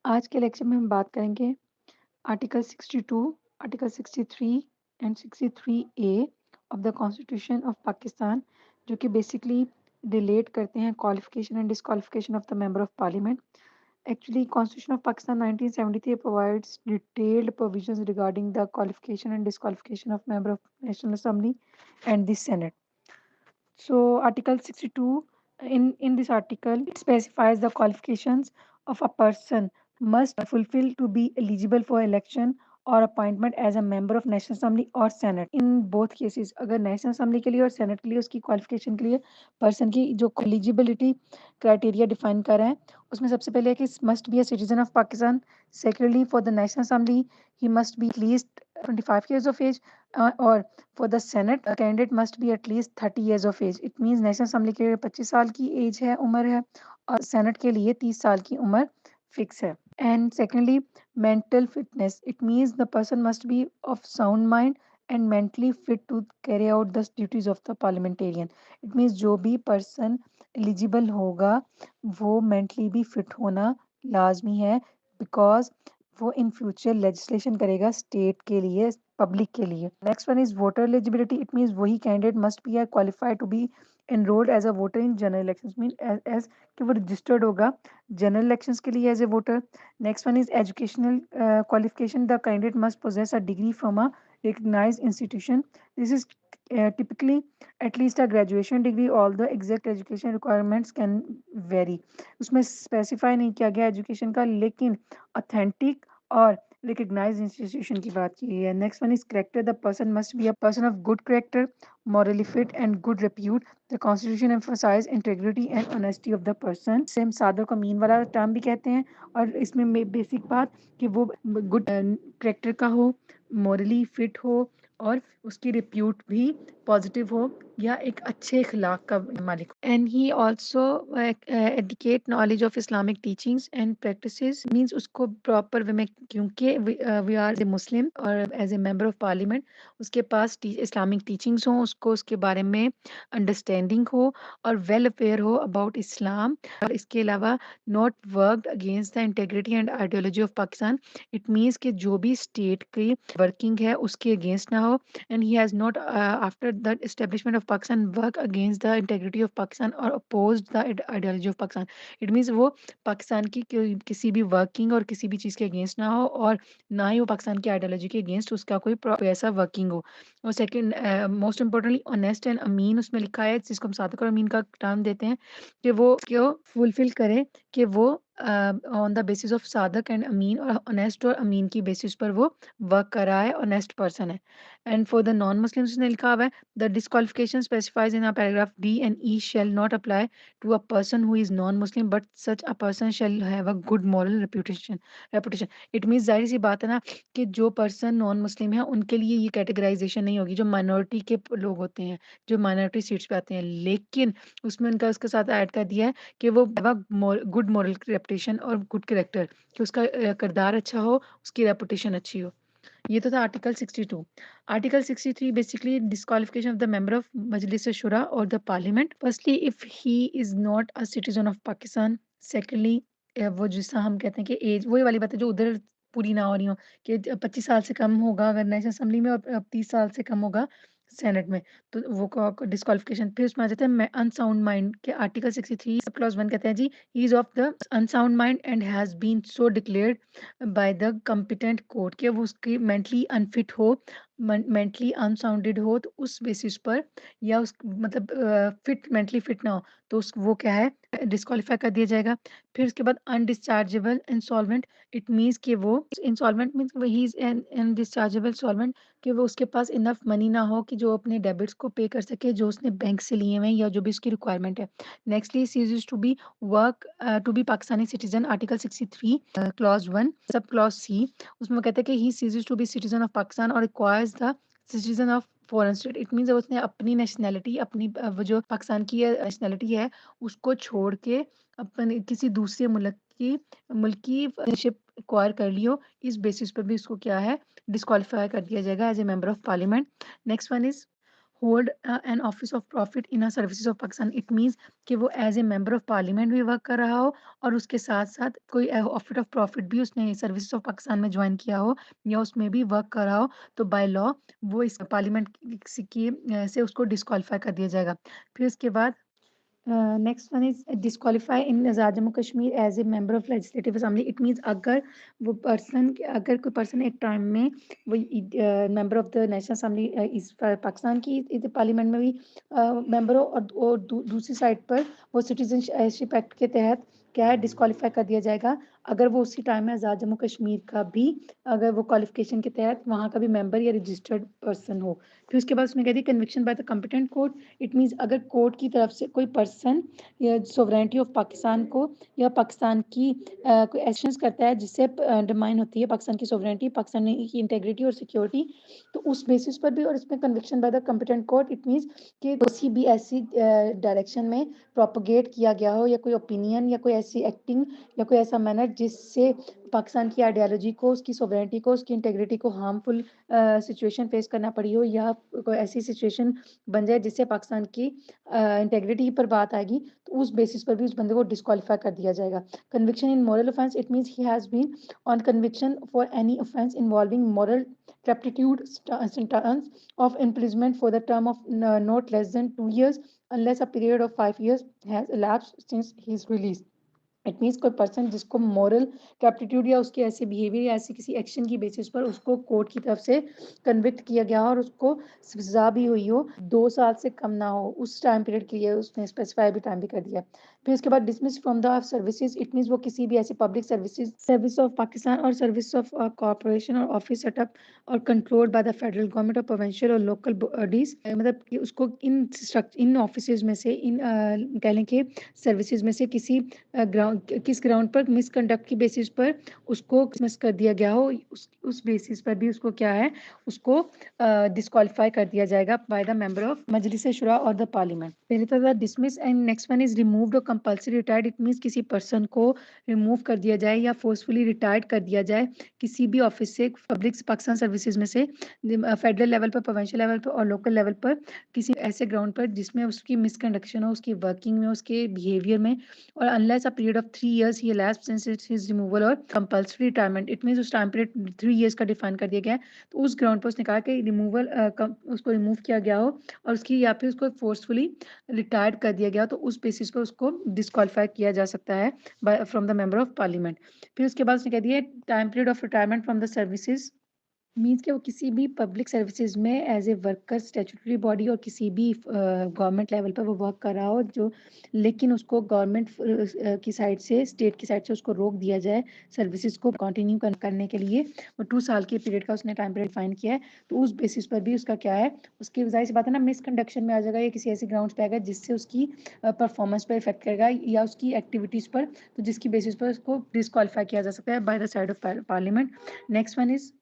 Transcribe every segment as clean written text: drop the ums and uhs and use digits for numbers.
आज के लेक्चर में हम बात करेंगे article 62, article 63 and 63A of the constitution of Pakistan, जो कि बेसिकली रिलेट करते हैं qualification and disqualification of the member of parliament. Actually, Constitution of Pakistan 1973 provides detailed provisions regarding the qualification and disqualification of member of National Assembly and the Senate. So Article 62, in this article, it specifies the qualifications of a person must fulfill to be eligible for election or appointment as a member of National Assembly or Senate. In both cases, अगर National Assembly के लिए और Senate के लिए उसकी qualification के लिए person की जो eligibility criteria define कर रहे हैं, उसमें सबसे पहले है कि must be a citizen of Pakistan. Secondly, for the National Assembly, he must be at least 25 years of age, or for the Senate, a candidate must be at least 30 years of age. It means national assembly के लिए 25 साल की as है, उम्र है, और senate के लिए 30 साल की उम्र फिक्स है. And secondly, mental fitness. It means the person must be of sound mind and mentally fit to carry out the duties of the parliamentarian. It means जो भी person eligible होगा वो mentally भी fit होना लाजमी है, because वो in future legislation करेगा स्टेट के लिए, पब्लिक के लिए. Next one is voter eligibility. It means वही candidate must be qualified to be enrolled as a voter in general elections. Mean as कि वो रजिस्टर्ड होगा जनरल इलेक्शंस के लिए as a voter. Next one is educational qualification. The candidate must possess a degree from a recognized institution. This is typically at least a graduation degree, although exact education requirements can vary. उसमें specify नहीं किया गया education का, लेकिन authentic और recognise institution की बात की है. Next one is character. The person must be a person of good character, morally fit and good repute. The constitution emphasize integrity and honesty of the person. Same सादर को mean वाला term भी कहते हैं, और इसमें बेसिक बात कि वो गुड करेक्टर का हो, मॉरली फिट हो, और उसकी रिप्यूट भी पॉजिटिव हो, या एक अच्छे अखलाक का मालिक. And he also educate knowledge of Islamic teachings and practices. Means उसको प्रॉपर वे में, क्योंकि वी आर ए मुस्लिम और as a member of parliament उसके पास इस्लामिक टीचिंग्स हो, उसको उसके बारे में अंडरस्टैंडिंग हो और वेल अवेयर हो अबाउट इस्लाम. और इसके अलावा not worked against the integrity and ideology of Pakistan. It means कि जो भी स्टेट की वर्किंग है उसके अगेंस्ट ना हो. And he has not after the establishment of Pakistan work against the integrity of Pakistan और oppose the ideology of Pakistan. It means वो पाकिस्तान की किसी भी वर्किंग और किसी भी चीज़ के अगेंस्ट ना हो, और ना ही वो पाकिस्तान की आइडियोलॉजी के अगेंस्ट उसका कोई ऐसा वर्किंग हो. और second, most importantly honest and अमीन उसमें लिखा है, जिसको हम सादक और अमीन का टर्म देते हैं, कि वो क्यों फुलफिल करे कि वो ऑन द बेसिस ऑफ सादक एंड अमीन, और ऑनेस्ट और अमीन की बेसिस पर वो वर्क कर रहा है, ऑनेस्ट पर्सन है. And for the non Muslims ने लिखा हुआ है, the disqualification specifies in paragraph D and E shall not apply to a person who is non Muslim, but such a person shall have a good moral reputation. It means जाहिर सी बात है ना कि जो पर्सन नॉन मुस्लिम है उनके लिए ये कैटेगराइजेशन नहीं होगी, जो माइनॉरिटी के लोग होते हैं, जो माइनॉरिटी सीट्स पे आते हैं. लेकिन उसमें उनका उसके साथ ऐड कर दिया है कि वो गुड मॉरल रेपुटेशन और गुड करेक्टर, कि उसका किरदार अच्छा हो, उसकी रेपुटेशन अच्छी हो. ये तो था article 62. Article 63 basically disqualification of the member of Majlis Shura और the parliament. Firstly, if he is not a citizen of Pakistan. Secondly, वो जिसका हम कहते हैं कि एज, वही वाली बात है जो उधर पूरी ना हो रही हो, कि 25 साल से कम होगा अगर नेशनल असेंबली में, और 30 साल से कम होगा सेनेट में, तो वो डिस्क्वालिफिकेशन. फिर उसमें आ जाता है अनसाउंड माइंड के. आर्टिकल 63 सब क्लॉज 1 कहते हैं जी, he is of the unsound mind and has been so declared by the competent court, के वो उसकी मेंटली अनफिट हो, मेंटली अनसाउंडेड हो, तो उस बेसिस पर, या उस मतलब फिट, मेंटली फिट ना हो, तो उस वो क्या है, डिस्क्वालीफाई कर दिया जाएगा. फिर उसके बाद अनडिस्चार्जेबल इंसॉल्वेंट. इट मीन्स कि वो insolvent means he is an undischargeable solvent, कि वो उसके पास इनफ मनी ना हो कि जो अपने डेबिट्स को पे कर सके जो उसने बैंक से लिए हुए हैं, या जो भी उसकी रिक्वायरमेंट है. Nextly, ceases to be work to be Pakistani citizen. Article 63 clause 1 sub clause C, उसमें कहते हैं कि he ceases to be citizen of Pakistan और requires the citizen of foreign state. It means उसने अपनी नेशनैलिटी, अपनी वो जो पाकिस्तान की नेशनैलिटी है उसको छोड़ के अपने किसी दूसरे मुल्क की शिप एक्वायर कर लियो, इस बेसिस पर भी उसको क्या है, डिस्क्वालीफाई कर दिया जाएगा as a member of parliament. Next one is hold an office of profit in services of Pakistan. It means कि वो as a member of parliament भी वर्क कर रहा हो और उसके साथ साथ कोई ऑफिस ऑफ प्रॉफिट भी उसने सर्विसेज ऑफ पाकिस्तान में ज्वाइन किया हो या उसमें भी वर्क कर रहा हो, तो बाय लॉ वो इस पार्लियामेंट की से उसको डिस्क्वालीफाई कर दिया जाएगा। फिर उसके बाद next one is disqualify in Azad Jammu Kashmir as a member of legislative assembly. It means अगर कोई पर्सन एक टाइम में वो member of the national assembly इस पाकिस्तान की पार्लियामेंट में भी मेंबर हो और दूसरी साइड पर वो सिटीजनशिप एक्ट के तहत क्या है डिस्क्वालीफाई कर दिया जाएगा अगर वो उसी टाइम में आज़ाद जम्मू कश्मीर का भी अगर वो क्वालिफिकेशन के तहत वहाँ का भी मेंबर या रजिस्टर्ड पर्सन हो। फिर उसके बाद उसमें कहती है conviction bye the competent court. It means अगर कोर्ट की तरफ से कोई पर्सन या सोवरेनिटी ऑफ पाकिस्तान को या पाकिस्तान की कोई एक्शंस करता है जिससे अंडरमाइन होती है पाकिस्तान की सोवरेनिटी, पाकिस्तान की इंटेग्रिटी और सिक्योरिटी, तो उस बेसिस पर भी और इसमें conviction bye the competent court. It means कि किसी भी ऐसी डायरेक्शन में प्रोपोगेट किया गया हो या कोई ओपिनियन या कोई ऐसी एक्टिंग या कोई ऐसा मैनर जिससे पाकिस्तान की आइडियोलॉजी को, उसकी सोवरेनिटी को, उसकी इंटेग्रिटी को हार्मफुल सिचुएशन फेस करना पड़ी हो या कोई ऐसी सिचुएशन बन जाए जिससे पाकिस्तान की इंटेग्रिटी पर बात आएगी, तो उस बेसिस पर भी उस बंदे को डिस्क्वालीफाई कर दिया जाएगा। Conviction in moral offence. It means he has been on conviction for any offence involving moral turpitude sentence of imprisonment for the term of not less than 2 years unless a period of 5 years has elapsed since his release। It means कोई person जिसको moral टैप्टीट्यूड या उसके ऐसे behaviour या ऐसी किसी action की basis पर उसको कोर्ट की तरफ से कन्विक्ट किया गया और उसको सजा भी हुई हो 2 साल से कम ना हो उस टाइम पीरियड के लिए उसने स्पेसिफाई भी टाइम भी कर दिया। फिर उसके बाद dismiss from the services. It means वो किसी भी ऐसी public services service of Pakistan और सर्विस ऑफ कॉर्पोरेशन और ऑफिस सेटअप और controlled by the federal government और प्रोविंशियल और लोकल बॉडीज, मतलब कि उसको इन ऑफिस में से इन कह लें कि सर्विसेज में से किसी किस ग्राउंड पर मिसकंडक्ट की बेसिस पर उसको डिसमिस कर दिया गया हो, उस बेसिस पर भी उसको क्या है उसको डिस्क्वालीफाई कर दिया जाएगा by the member of Majlis Shura और द पार्लियामेंट। पहले तो था dismiss and next one is removed और कंपल्सरी रिटायर्ड। इट मींस किसी पर्सन को रिमूव कर दिया जाए या फोर्सफुली रिटायर्ड कर दिया जाए किसी भी ऑफिस से पब्लिक पाकिस्तान सर्विसेज में से फेडरल लेवल पर, प्रोविंशियल लेवल पर और लोकल लेवल पर किसी ऐसे ग्राउंड पर जिसमें उसकी मिसकंडक्शन हो, उसकी वर्किंग में, उसके बिहेवियर में, और unless a period of 3 years he elapsed since his removal और कंपल्सरी रिटायरमेंट। इट मीन्स उस टाइम पीरियड 3 years का डिफाइन कर दिया गया है, तो उस ग्राउंड पर उसने कहा कि रिमूवल उसको रिमूव किया गया हो और उसकी या फिर उसको फोर्सफुली रिटायर्ड कर दिया गया हो, तो उस बेसिस पर उसको डिस्क्वालीफाई किया जा सकता है from the member of parliament. फिर उसके बाद उसने कह दिया time period of retirement from the services. Means कि वो किसी भी पब्लिक सर्विसेज में as a worker statutory body और किसी भी गवर्नमेंट लेवल पर वो वर्क कर रहा हो जो, लेकिन उसको गवर्नमेंट की साइड से, स्टेट की साइड से उसको रोक दिया जाए सर्विसेज को कंटिन्यू करने के लिए। वो 2 साल के पीरियड का उसने टाइम पीरियड फाइन किया है, तो उस बेसिस पर भी उसका क्या है, उसकी जाहिर सी बात है ना मिसकंडक्शन में आ जाएगा या किसी ऐसी ग्राउंड पे आएगा जिससे उसकी परफॉर्मेंस पर इफेक्ट करेगा या उसकी एक्टिविटीज़ पर, तो जिसकी बेसिस पर उसको डिस्क्वालीफाई किया जा सकता है bye the side of parliament. Next one is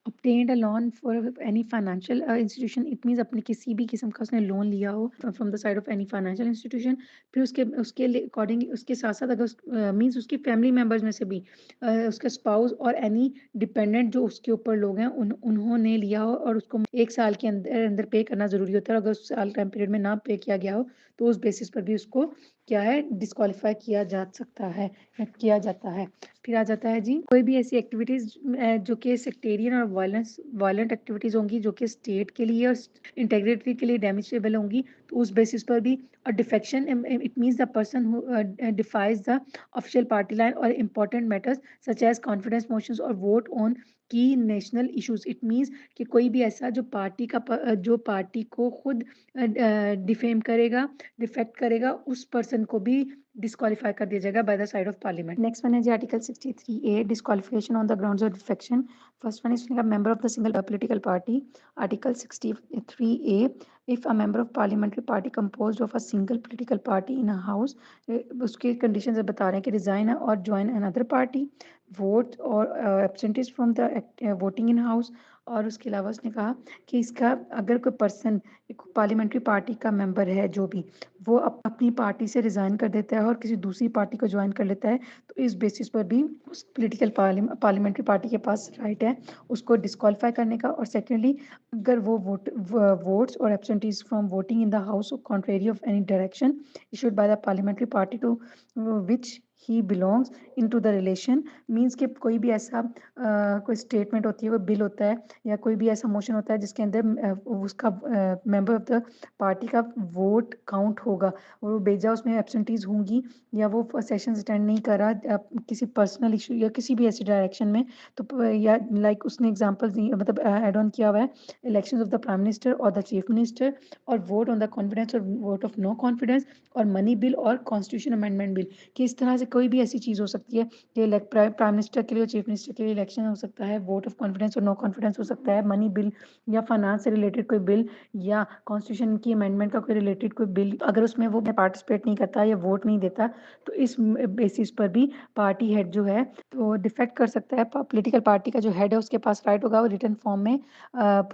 obtained a loan for any financial institution। It means अपने किसी भी किस्म का उसने लोन लिया हो from the side of any financial institution. फिर उसके उसके अकॉर्डिंग उसके साथ साथ अगर मीन्स उसके फैमिली मेम्बर्स में से भी उसका स्पाउस और एनी डिपेंडेंट जो उसके ऊपर लोग हैं उन्होंने लिया हो और उसको 1 साल के अंदर अंदर पे करना जरूरी होता है। अगर उस साल टाइम पीरियड में ना पे किया गया हो तो उस बेसिस पर भी उसको क्या है डिस्क्वालीफाई किया जा सकता है या किया जाता है। फिर आ जाता है जी कोई भी ऐसी एक्टिविटीज जो कि सेक्टेरियन और वायलेंट एक्टिविटीज होंगी जो कि स्टेट के लिए और इंटेग्रिटी के लिए डैमेजेबल होंगी, तो उस बेसिस पर भी। और defection it means the person who defies the official party line और important matters such as confidence motions और vote on key national issues. It means कि कोई भी ऐसा जो पार्टी को खुद डिफेम करेगा, डिफेक्ट करेगा, उस पर्सन को भी डिस्क्वालीफाई कर दिया जाएगा by the side of parliament. Next one है जी article 63A disqualification on the grounds of defection. First one is member of the single political party. Article 63A if a member of parliamentary party composed of a single political party in a house, उसके condition बता रहे हैं कि resign और join another party. Vote और absentees from the voting in house. और उसके अलावा उसने कहा कि इसका अगर कोई पर्सन एक पार्लियामेंट्री पार्टी का मेंबर है जो भी, वो अपनी पार्टी से रिज़ाइन कर देता है और किसी दूसरी पार्टी को ज्वाइन कर लेता है, तो इस बेसिस पर भी उस पॉलिटिकल पार्लियामेंट्री पार्टी के पास राइट है उसको डिस्क्वालीफाई करने का। और सेकेंडली, अगर वो वोट्स और absentees from voting in the house contrary of any direction issued by the parliamentary party to which he belongs in to the relation, means कि कोई भी ऐसा कोई स्टेटमेंट होती है, कोई बिल होता है या कोई भी ऐसा मोशन होता है जिसके अंदर उसका मेंबर ऑफ द पार्टी का वोट काउंट होगा और वो बेजा उसमें एब्सेंटीज होंगी या वो सेशन अटेंड नहीं कर रहा किसी पर्सनल इशू या किसी भी ऐसी डायरेक्शन में, तो या लाइक उसने एग्जांपल दी, मतलब एड ऑन किया हुआ है elections of the prime minister और द चीफ मिनिस्टर और वोट ऑन द कॉन्फिडेंस और वोट ऑफ नो कॉन्फिडेंस और मनी बिल और कॉन्स्टिट्यूशन अमेंडमेंट बिल, कि इस तरह से कोई भी ऐसी चीज़ हो सकती है कि प्राइम मिनिस्टर के लिए और चीफ मिनिस्टर के लिए इलेक्शन हो सकता है, वोट ऑफ कॉन्फिडेंस और नो कॉन्फिडेंस हो सकता है, मनी बिल या फाइनेंस से रिलेटेड कोई बिल या कॉन्स्टिट्यूशन की अमेंडमेंट का कोई रिलेटेड कोई बिल, अगर उसमें वो पार्टिसिपेट नहीं करता या वोट नहीं देता, तो इस बेसिस पर भी पार्टी हेड जो है तो डिफेक्ट कर सकता है। पॉलिटिकल पार्टी का जो हेड है उसके पास राइट होगा, वो रिटर्न फॉर्म में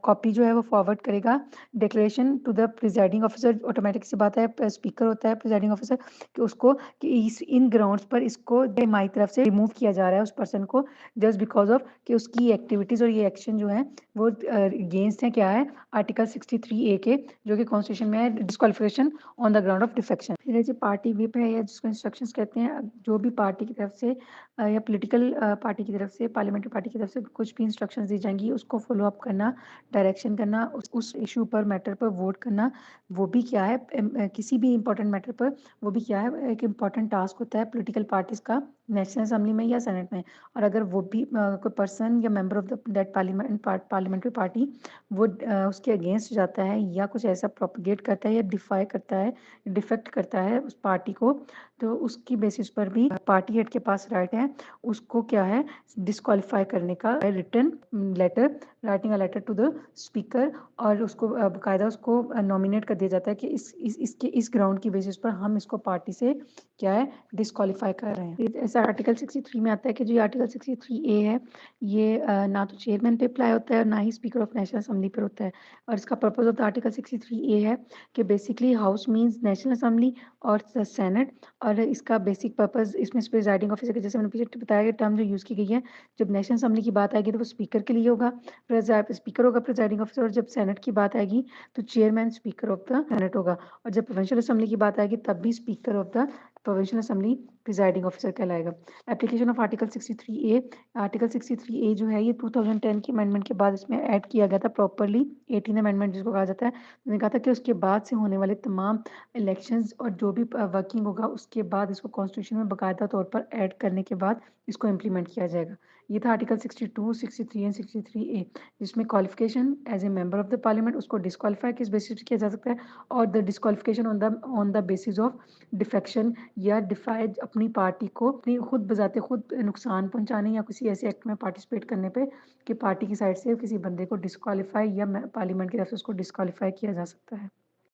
कॉपी जो है वो फॉरवर्ड करेगा declaration to the presiding officer. Automatic सी बात है, स्पीकर होता है प्रिजाइडिंग ऑफिसर, कि उसको कि इन ग्राउंड्स पर इसको हमारी तरफ से रिमूव किया जा रहा है उस पर्सन को जस्ट बिकॉज ऑफ कि उसकी एक्टिविटीज और ये एक्शन जो है वो अगेंस्ट है क्या है आर्टिकल 63A के, जो कि कॉन्स्टिट्यूशन में है disqualification on the ground of defection. फिर है जी पार्टी व्हिप है या जिसको इंस्ट्रक्शंस कहते हैं, जो भी पार्टी की तरफ से या पॉलिटिकल पार्टी की तरफ से पार्लियामेंट्री पार्टी की तरफ से कुछ भी इंस्ट्रक्शंस दी जाएंगी उसको फॉलो अप करना, डायरेक्शन करना, उस इशू पर मैटर पर वोट करना, वो भी क्या है किसी भी इंपॉर्टेंट मैटर पर, वो भी क्या है एक इम्पॉर्टेंट टास्क होता है पॉलिटिकल पार्टीज का नेशनल असेंबली में या सेनेट में। और अगर वो भी कोई पर्सन या member of that parliamentary party वो उसके अगेंस्ट जाता है या कुछ ऐसा प्रोपगेट करता है या डिफाई करता है, डिफेक्ट करता है उस पार्टी को, तो उसकी बेसिस पर भी पार्टी हेड के पास राइट है उसको क्या है डिस्क्वालीफाई करने का, return letter, writing a letter to the speaker, और उसको बाकायदा उसको नॉमिनेट कर दिया जाता है कि इस ग्राउंड की बेसिस पर हम इसको पार्टी से क्या है डिस्क्वालीफाई कर रहे हैं। ऐसा आर्टिकल 63 में आता है कि जो आर्टिकल 63A है ये ना तो चेयरमैन पे अप्लाई होता है और ना ही स्पीकर ऑफ नेशनल असेंबली पर होता है। और इसका purpose of the article 63A है कि basically house means national assembly और सेनेट, और इसका बेसिक पर्पज इसमें प्रिजाइडिंग ऑफिसर के जैसे मैंने पीछे बताया टर्म जो यूज़ की गई है, जब नेशनल असेंबली की बात आएगी तो वो स्पीकर के लिए होगा, स्पीकर होगा प्रिजाइडिंग ऑफिसर, और जब सेनेट की बात आएगी तो chairman speaker of the senate होगा, और जब प्रोविंशियल असेंबली की बात आएगी तब भी speaker of the provincial assembly presiding officer कहलाएगा। Application of article 63A, article 63A जो है ये 2010 की अमेंडमेंट के बाद इसमें ऐड किया गया था प्रॉपरली, 18 अमेंडमेंट जिसको कहा जाता है। मैंने कहा था कि उसके बाद से होने वाले तमाम इलेक्शंस और जो भी वर्किंग होगा उसके बाद इसको कॉन्स्टिट्यूशन में बाकायदा तौर पर ऐड करने के बाद इसको इम्प्लीमेंट किया जाएगा। ये था आर्टिकल 62, 63 एंड 63A, जिसमें qualification as a member of the parliament उसको डिस्क्वालीफाई किस बेसिस पे किया जा सकता है, और the disqualification on the basis of defection या डिफाई अपनी पार्टी को अपनी खुद बजाते खुद नुकसान पहुंचाने या किसी ऐसे एक्ट में पार्टिसिपेट करने पे कि पार्टी की साइड से किसी बंदे को डिस्क्वालीफाई या पार्लियामेंट की तरफ से उसको डिस्क्वालीफाई किया जा सकता है।